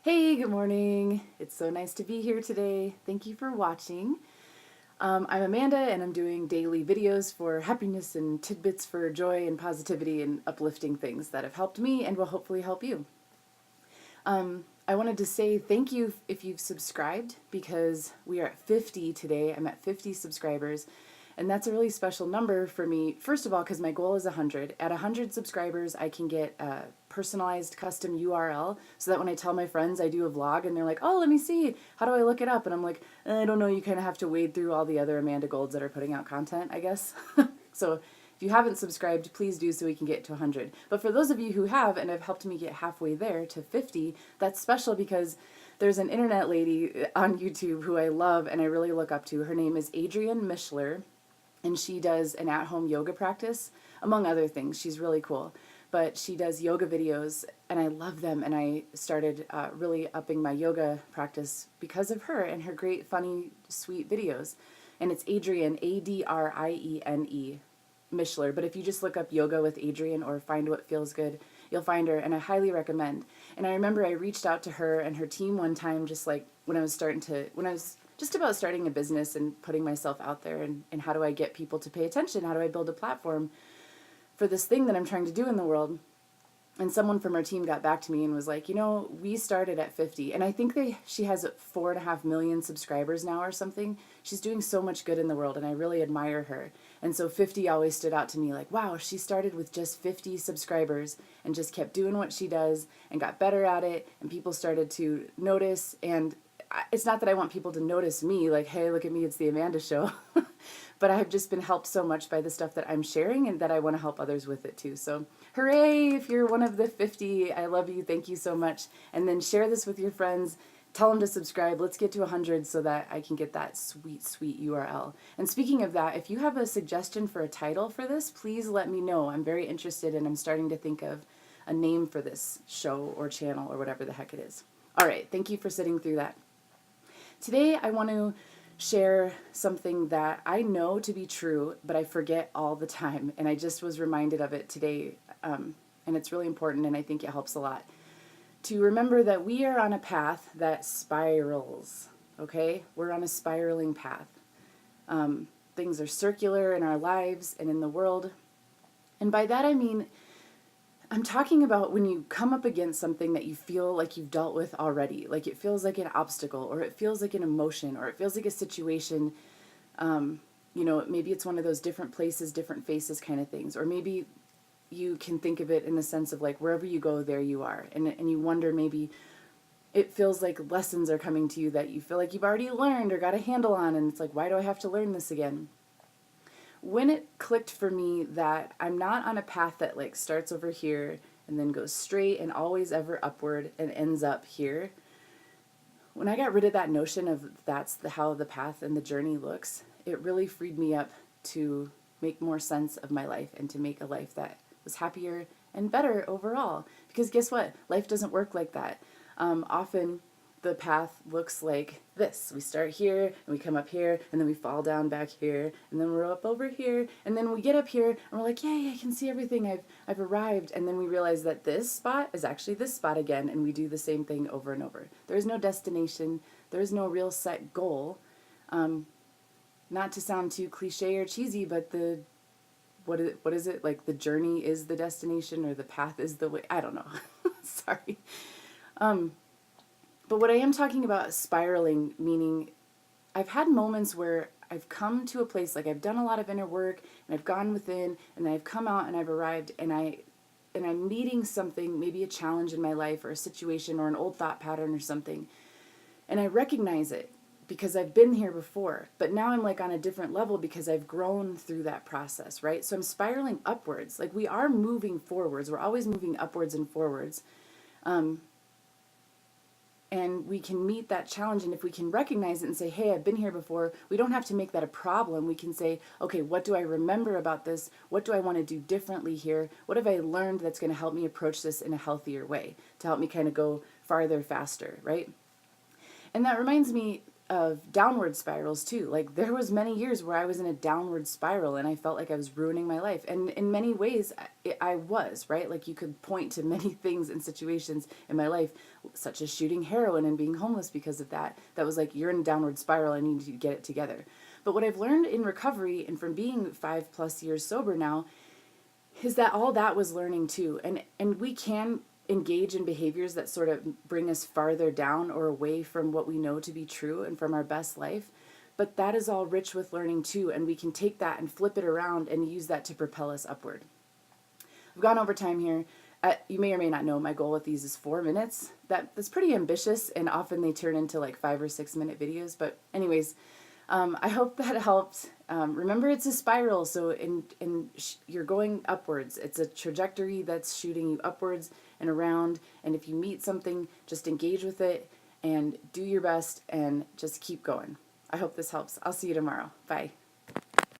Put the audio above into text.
Hey, good morning. It's so nice to be here today. Thank you for watching. I'm Amanda and I'm doing daily videos for happiness and tidbits for joy and positivity and uplifting things that have helped me and will hopefully help you. I wanted to say thank you if you've subscribed because we are at 50 today. I'm at 50 subscribers. And that's a really special number for me, first of all, because my goal is 100. At 100 subscribers, I can get a personalized custom URL so that when I tell my friends I do a vlog and they're like, oh, let me see, how do I look it up? And I'm like, I don't know, you kind of have to wade through all the other Amanda Golds that are putting out content, I guess. So if you haven't subscribed, please do so we can get to 100. But for those of you who have and have helped me get halfway there to 50, that's special because there's an internet lady on YouTube who I love and I really look up to. Her name is Adrienne Mishler. And she does an at-home yoga practice, among other things. She's really cool. But she does yoga videos, and I love them. And I started really upping my yoga practice because of her and her great, funny, sweet videos. And it's Adrienne, Adrienne Mishler. But if you just look up yoga with Adrienne or find what feels good, you'll find her. And I highly recommend. And I remember I reached out to her and her team one time, just like when I was just about starting a business and putting myself out there and how do I get people to pay attention? How do I build a platform for this thing that I'm trying to do in the world? And someone from our team got back to me and was like, we started at 50. And I think she has 4.5 million subscribers now or something. She's doing so much good in the world and I really admire her. And so 50 always stood out to me like, wow, she started with just 50 subscribers and just kept doing what she does and got better at it. And people started to notice, and it's not that I want people to notice me, like, hey, look at me, it's the Amanda Show. But I've just been helped so much by the stuff that I'm sharing and that I want to help others with it too. So hooray, if you're one of the 50, I love you, thank you so much. And then share this with your friends, tell them to subscribe. Let's get to 100 so that I can get that sweet, sweet URL. And speaking of that, if you have a suggestion for a title for this, please let me know. I'm very interested and I'm starting to think of a name for this show or channel or whatever the heck it is. All right, thank you for sitting through that. Today I want to share something that I know to be true, but I forget all the time, and I just was reminded of it today, and it's really important, and I think it helps a lot. To remember that we are on a path that spirals, okay? We're on a spiraling path. Things are circular in our lives and in the world, and by that I mean I'm talking about when you come up against something that you feel like you've dealt with already, like it feels like an obstacle, or it feels like an emotion, or it feels like a situation, maybe it's one of those different places, different faces kind of things, or maybe you can think of it in the sense of like wherever you go, there you are, and you wonder maybe it feels like lessons are coming to you that you feel like you've already learned or got a handle on, and it's like, why do I have to learn this again? When it clicked for me that I'm not on a path that like starts over here and then goes straight and always ever upward and ends up here, when I got rid of that notion of how the path and the journey looks, it really freed me up to make more sense of my life and to make a life that was happier and better overall. Because guess what? Life doesn't work like that. Often the path looks like this. We start here, and we come up here, and then we fall down back here, and then we're up over here, and then we get up here, and we're like, yay, I can see everything, I've arrived, and then we realize that this spot is actually this spot again, and we do the same thing over and over. There is no destination, there is no real set goal. Not to sound too cliche or cheesy, but what is it, like the journey is the destination, or the path is the way, I don't know, sorry. But what I am talking about spiraling, meaning I've had moments where I've come to a place, like I've done a lot of inner work, and I've gone within, and then I've come out and I've arrived, and I'm meeting something, maybe a challenge in my life or a situation or an old thought pattern or something, and I recognize it because I've been here before, but now I'm like on a different level because I've grown through that process, right? So I'm spiraling upwards. Like we are moving forwards. We're always moving upwards and forwards. And we can meet that challenge, and if we can recognize it and say, hey, I've been here before, we don't have to make that a problem. We can say, okay, what do I remember about this? What do I want to do differently here? What have I learned that's going to help me approach this in a healthier way, to help me kind of go farther, faster, right? And that reminds me of downward spirals too. Like there was many years where I was in a downward spiral and I felt like I was ruining my life. And in many ways I was, right? Like you could point to many things and situations in my life, such as shooting heroin and being homeless because of that. That was like, you're in a downward spiral, I need you to get it together. But what I've learned in recovery and from being 5+ years sober now is that all that was learning too. And we can engage in behaviors that sort of bring us farther down or away from what we know to be true and from our best life. But that is all rich with learning too, and we can take that and flip it around and use that to propel us upward. I've gone over time here. You may or may not know my goal with these is 4 minutes. That's pretty ambitious, and often they turn into like 5 or 6 minute videos. But anyways, I hope that helped. Remember, it's a spiral, so you're going upwards. It's a trajectory that's shooting you upwards and around, and if you meet something, just engage with it and do your best and just keep going. I hope this helps. I'll see you tomorrow. Bye.